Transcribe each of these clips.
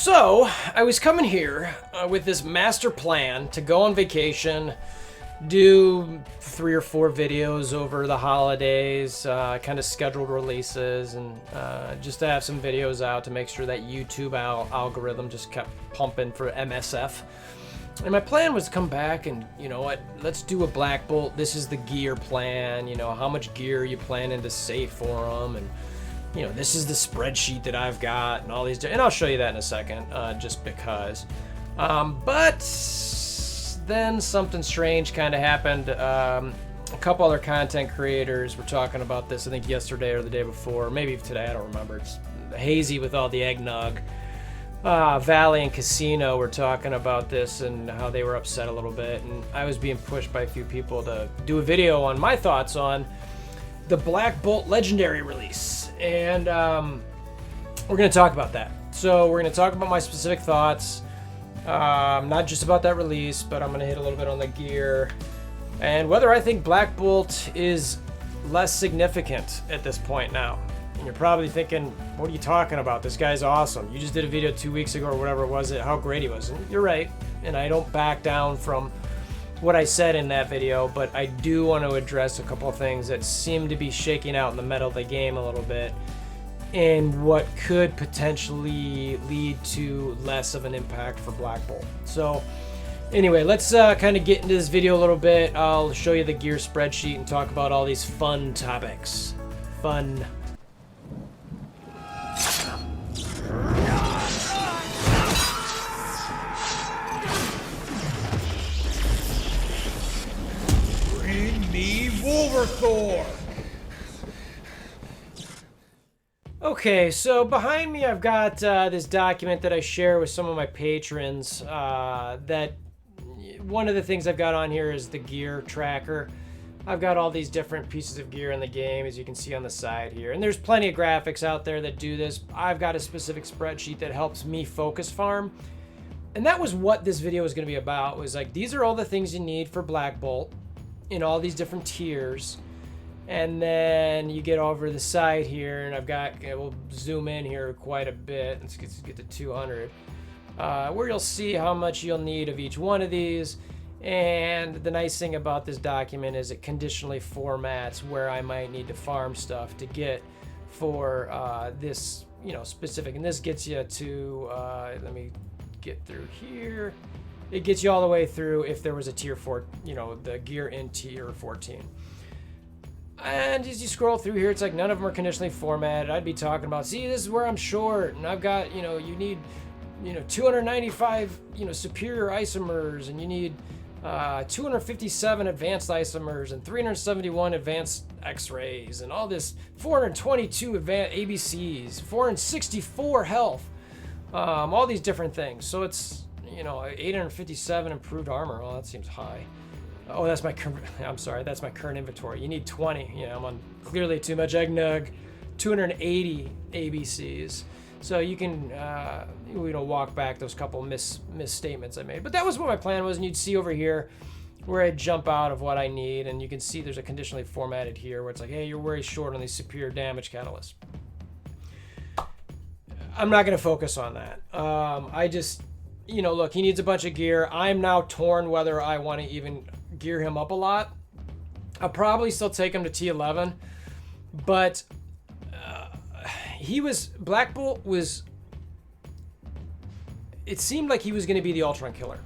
So, I was coming here with this master plan to go on vacation, do 3 or 4 videos over the holidays, kind of scheduled releases, and just to have some videos out to make sure that YouTube algorithm just kept pumping for MSF. And my plan was to come back and, you know what, let's do a Black Bolt. This is the gear plan, you know, how much gear you planning to save for them, and you know, this is the spreadsheet that I've got and all these, and I'll show you that in a second, just because. But then something strange kind of happened. A couple other content creators were talking about this, I think yesterday or the day before, maybe today, I don't remember. It's hazy with all the eggnog. Valley and Casino were talking about this and how they were upset a little bit, and I was being pushed by a few people to do a video on my thoughts on the Black Bolt Legendary release, and we're going to talk about that. So we're going to talk about my specific thoughts, not just about that release, but I'm going to hit a little bit on the gear, and whether I think Black Bolt is less significant at this point now. And you're probably thinking, what are you talking about? This guy's awesome. You just did a video 2 weeks ago or whatever it was, how great he was. And you're right, and I don't back down from what I said in that video, but I do want to address a couple of things that seem to be shaking out in the middle of the game a little bit, and what could potentially lead to less of an impact for Black Bolt. So anyway, let's kind of get into this video a little bit. I'll show you the gear spreadsheet and talk about all these fun topics. Fun. WolverThor! Okay, so behind me I've got this document that I share with some of my patrons. That one of the things I've got on here is the gear tracker. I've got all these different pieces of gear in the game, as you can see on the side here. And there's plenty of graphics out there that do this. I've got a specific spreadsheet that helps me focus farm. And that was what this video was going to be about, was like, these are all the things you need for Black Bolt in all these different tiers. And then you get over the side here, and I've got, okay, we'll zoom in here quite a bit. Let's get to 200, where you'll see how much you'll need of each one of these. And the nice thing about this document is it conditionally formats where I might need to farm stuff to get for this, you know, specific. And this gets you to, let me get through here. It gets you all the way through if there was a tier 4, you know, the gear in tier 14. And as you scroll through here, it's like none of them are conditionally formatted. I'd be talking about, see, this is where I'm short, and I've got, you know, you need, you know, 295, you know, superior isomers, and you need 257 advanced isomers, and 371 advanced X-rays, and all this, 422 advanced ABCs, 464 health, all these different things. So it's, you know, 857 improved armor. Well, that seems high. Oh, that's my I'm sorry, that's my current inventory. You need 20. You know, I'm on clearly too much eggnog. 280 ABCs. So you can, you know, walk back those couple misstatements I made. But that was what my plan was, and you'd see over here where I jump out of what I need, and you can see there's a conditionally formatted here where it's like, hey, you're very short on these superior damage catalysts. I'm not going to focus on that. I just, you know, look, he needs a bunch of gear. I'm now torn whether I want to even gear him up a lot. I'll probably still take him to T11, but Black Bolt was, it seemed like he was going to be the Ultron killer,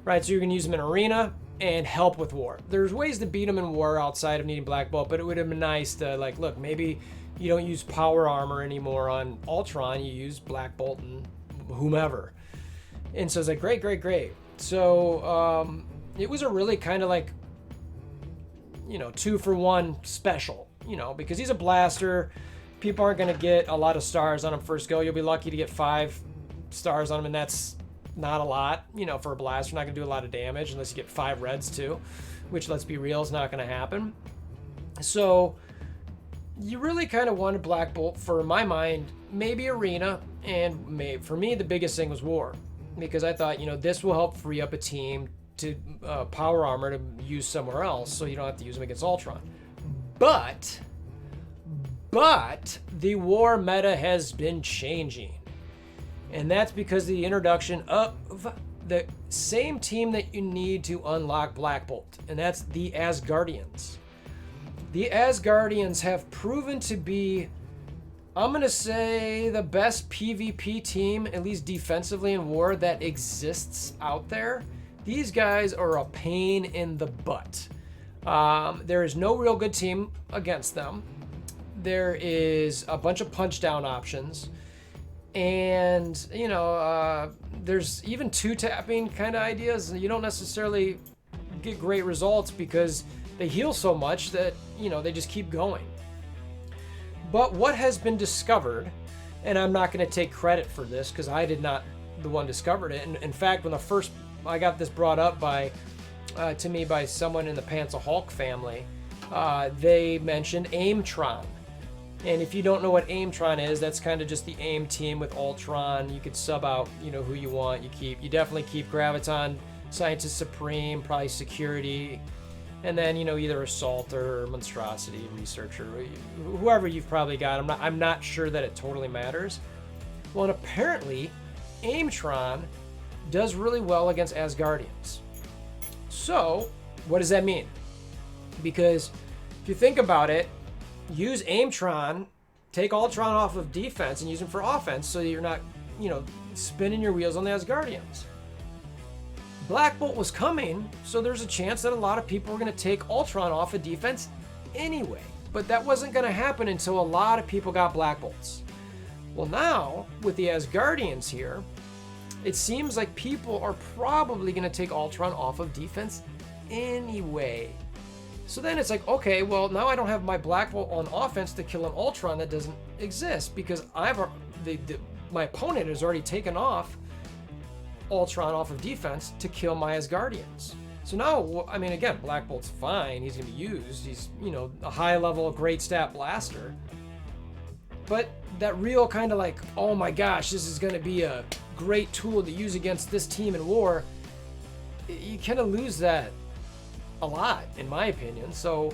right? So you're going to use him in arena and help with war. There's ways to beat him in war outside of needing Black Bolt, but it would have been nice to, like, look, maybe you don't use power armor anymore on Ultron, you use Black Bolt and whomever. And so it's like, great. So it was a really kind of like, you know, 2-for-1 special, you know, because he's a blaster. People aren't going to get a lot of stars on him first go. You'll be lucky to get 5 stars on him, and that's not a lot, you know, for a blaster. You're not going to do a lot of damage unless you get 5 reds too, which, let's be real, is not going to happen. So you really kind of wanted Black Bolt, for my mind, maybe arena, and maybe, for me, the biggest thing was war. Because I thought, you know, this will help free up a team to power armor to use somewhere else, so you don't have to use them against Ultron. But the war meta has been changing. And that's because of the introduction of the same team that you need to unlock Black Bolt, and that's the Asgardians. The Asgardians have proven to be, I'm going to say, the best PvP team, at least defensively in war, that exists out there. These guys are a pain in the butt. There is no real good team against them. There is a bunch of punch down options. And, there's even two-tapping kind of ideas. You don't necessarily get great results because they heal so much that, they just keep going. But what has been discovered, and I'm not going to take credit for this because I did not the one discovered it. And in fact, when I got this brought up to me by someone in the Pants of Hulk family, they mentioned Aimtron. And if you don't know what Aimtron is, that's kind of just the AIM team with Ultron. You could sub out, who you want. You definitely keep Graviton, Scientist Supreme, probably Security, and then either Assault or Monstrosity, Researcher, whoever you've probably got. I'm not sure that it totally matters. Well, and apparently, Aimtron does really well against Asgardians. So, what does that mean? Because if you think about it, use Aimtron, take Ultron off of defense and use him for offense so you're not, spinning your wheels on the Asgardians. Black Bolt was coming, so there's a chance that a lot of people were going to take Ultron off of defense anyway. But that wasn't going to happen until a lot of people got Black Bolts. Well, now, with the Asgardians here, it seems like people are probably going to take Ultron off of defense anyway. So then it's like, okay, well, now I don't have my Black Bolt on offense to kill an Ultron that doesn't exist because my opponent has already taken off Ultron off of defense to kill my Asgardians. So now, again, Black Bolt's fine. He's going to be used. He's, a high-level, great stat blaster. But that real kind of like, oh my gosh, this is going to be a great tool to use against this team in war, you kind of lose that a lot, in my opinion. So,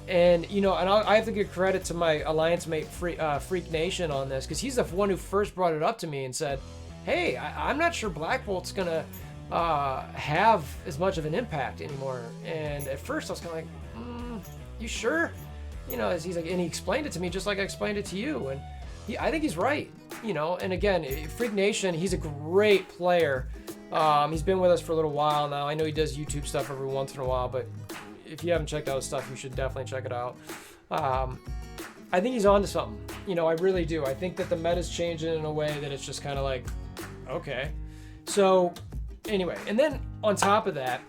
and I have to give credit to my alliance mate Freak Nation on this because he's the one who first brought it up to me and said, hey, I'm not sure Black Bolt's gonna have as much of an impact anymore. And at first I was kind of like, you sure? He's like, and he explained it to me just like I explained it to you, and I think he's right. And again, Freak Nation, he's a great player. He's been with us for a little while now. I know he does YouTube stuff every once in a while, but if you haven't checked out his stuff, you should definitely check it out. I think he's onto something. I really do. I think that the meta's changing in a way that it's just kind of like, okay. So anyway, and then on top of that,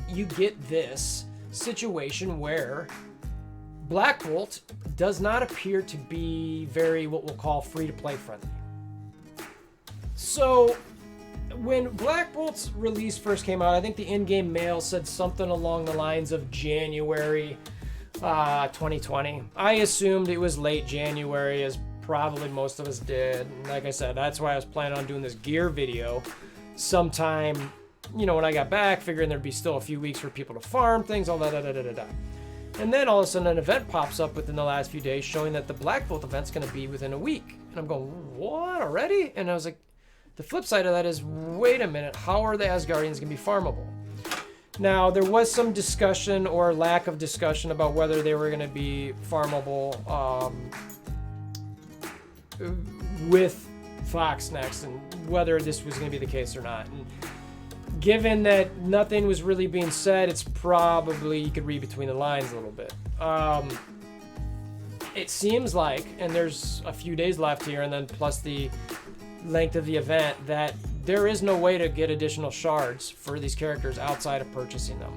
you get this situation where Black Bolt does not appear to be very, what we'll call, free-to-play friendly. So when Black Bolt's release first came out, I think the in-game mail said something along the lines of January 2020. I assumed it was late January, as probably most of us did. And like I said, that's why I was planning on doing this gear video sometime, when I got back, figuring there'd be still a few weeks for people to farm things, all that. And then all of a sudden an event pops up within the last few days showing that the Black Bolt event's going to be within a week. And I'm going, what, already? And I was like, the flip side of that is, wait a minute, how are the Asgardians going to be farmable? Now, there was some discussion or lack of discussion about whether they were going to be farmable with Fox next and whether this was going to be the case or not. And given that nothing was really being said, it's probably, you could read between the lines a little bit. It seems like, and there's a few days left here, and then plus the length of the event, that there is no way to get additional shards for these characters outside of purchasing them.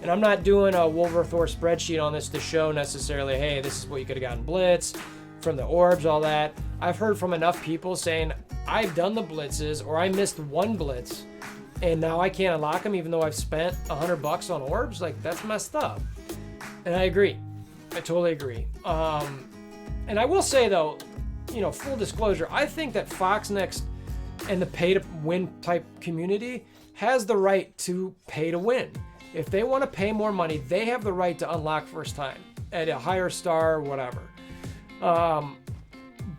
And I'm not doing a WolverThor spreadsheet on this to show necessarily, hey, this is what you could have gotten Blitz, from the orbs, all that. I've heard from enough people saying, I've done the blitzes, or I missed one blitz, and now I can't unlock them even though I've spent $100 on orbs. Like, that's messed up. And I agree. I totally agree. And I will say, though, full disclosure, I think that Fox Next and the pay-to-win type community has the right to pay to win. If they want to pay more money, they have the right to unlock first time at a higher star, whatever.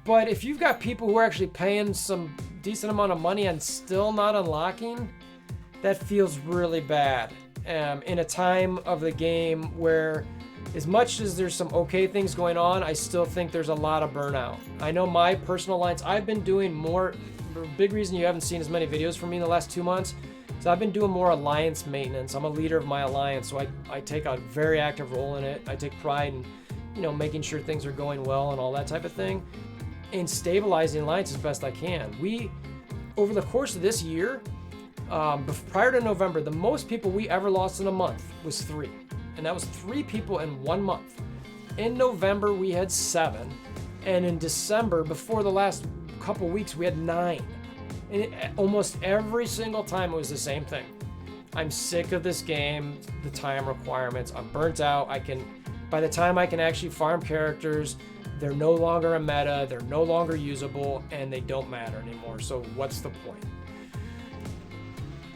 But if you've got people who are actually paying some decent amount of money and still not unlocking, that feels really bad. In a time of the game where, as much as there's some okay things going on, I still think there's a lot of burnout. I know my personal alliance, I've been doing more, the big reason you haven't seen as many videos from me in the last 2 months, is I've been doing more alliance maintenance. I'm a leader of my alliance, so I take a very active role in it. I take pride in, making sure things are going well and all that type of thing, and stabilizing alliance as best I can. We, over the course of this year, prior to November, the most people we ever lost in a month was 3. And that was 3 people in 1 month. In November, we had 7. And in December, before the last couple weeks, we had 9. And almost every single time it was the same thing. I'm sick of this game, the time requirements. I'm burnt out. By the time I can actually farm characters, they're no longer a meta, they're no longer usable, and they don't matter anymore. So what's the point?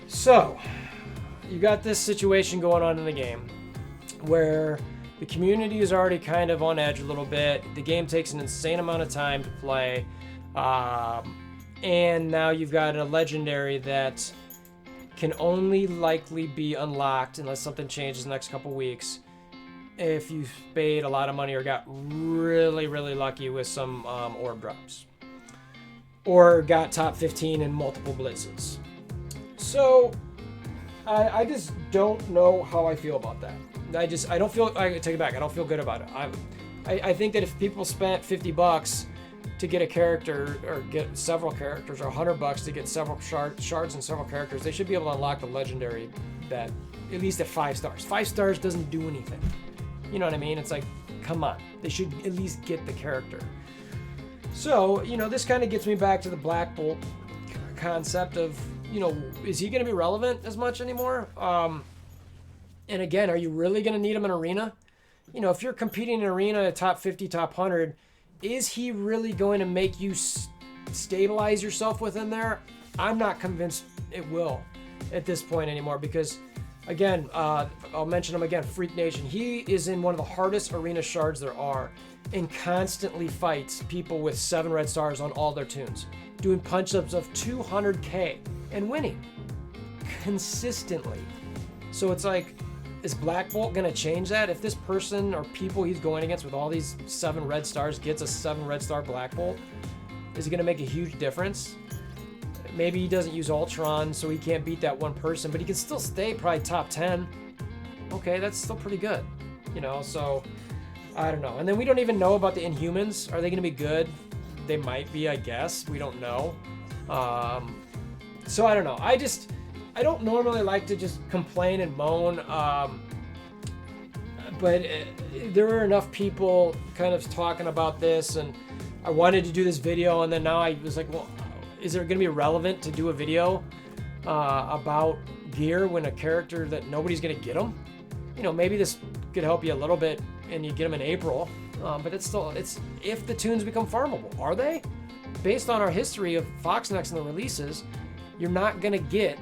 So, you got this situation going on in the game where the community is already kind of on edge a little bit. The game takes an insane amount of time to play. And now you've got a legendary that can only likely be unlocked unless something changes in the next couple weeks if you paid a lot of money or got really, really lucky with some orb drops. Or got top 15 in multiple blitzes. So, I just don't know how I feel about that. I don't feel, I take it back, I don't feel good about it. I think that if people spent $50 to get a character, or get several characters, or $100 to get several shards and several characters, they should be able to unlock the legendary that, at least at 5 stars. 5 stars doesn't do anything. You know what I mean? It's like, come on. They should at least get the character. So, this kind of gets me back to the Black Bolt concept of, is he going to be relevant as much anymore? And again, are you really going to need him in Arena? If you're competing in Arena, top 50, top 100, is he really going to make you stabilize yourself within there? I'm not convinced it will at this point anymore because, again, I'll mention him again, Freak Nation. He is in one of the hardest Arena shards there are and constantly fights people with 7 red stars on all their tunes, doing punch-ups of 200k and winning consistently. So it's like, is Black Bolt going to change that? If this person or people he's going against with all these 7 red stars gets a 7 red star Black Bolt, is it going to make a huge difference? Maybe he doesn't use Ultron, so he can't beat that one person, but he can still stay probably top 10. Okay, that's still pretty good. So I don't know. And then we don't even know about the Inhumans. Are they going to be good? They might be, I guess. We don't know. So I don't know. I don't normally like to just complain and moan, but there were enough people kind of talking about this, and I wanted to do this video, and then now I was like, well, is it going to be relevant to do a video about gear when a character that nobody's going to get them? Maybe this could help you a little bit, and you get them in April, but it's if the tunes become farmable. Are they? Based on our history of Foxnex and the releases, you're not going to get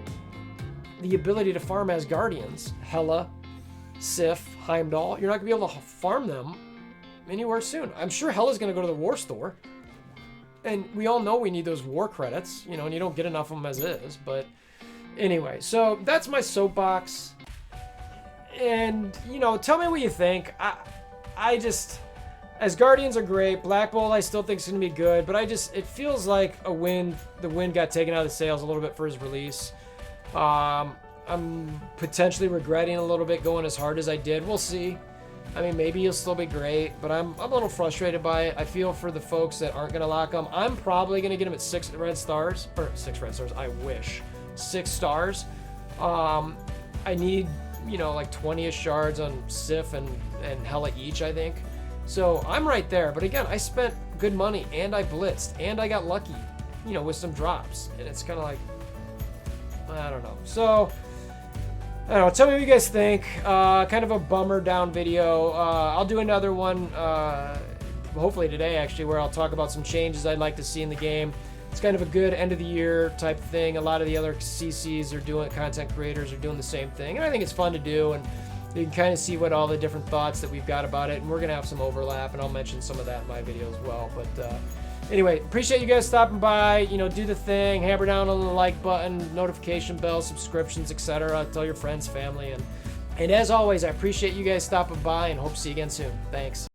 the ability to farm Asgardians, Hela, Sif, Heimdall. You're not going to be able to farm them anywhere soon. I'm sure Hela's going to go to the war store. And we all know we need those war credits, and you don't get enough of them as is. But anyway, so that's my soapbox. And, tell me what you think. Asgardians are great. Black Bolt I still think is going to be good. But it feels like the wind got taken out of the sails a little bit for his release. I'm potentially regretting a little bit going as hard as I did. We'll see. I mean, maybe he'll still be great, but I'm a little frustrated by it. I feel for the folks that aren't going to lock him. I'm probably going to get him at 6 red stars. Or 6 red stars, I wish. 6 stars. I need, like 20-ish shards on Sif and Hela each, I think. So I'm right there. But again, I spent good money, and I blitzed, and I got lucky, with some drops. And it's kind of like, I don't know. So, I don't know. Tell me what you guys think. Kind of a bummer down video. I'll do another one, hopefully today, actually, where I'll talk about some changes I'd like to see in the game. It's kind of a good end of the year type thing. A lot of the other CCs are doing, content creators are doing the same thing. And I think it's fun to do. And you can kind of see what all the different thoughts that we've got about it. And we're going to have some overlap. And I'll mention some of that in my video as well. But Anyway, appreciate you guys stopping by. You know, do the thing, hammer down on the like button, notification bell, subscriptions, etc. Tell your friends, family, and as always, I appreciate you guys stopping by and hope to see you again soon. Thanks.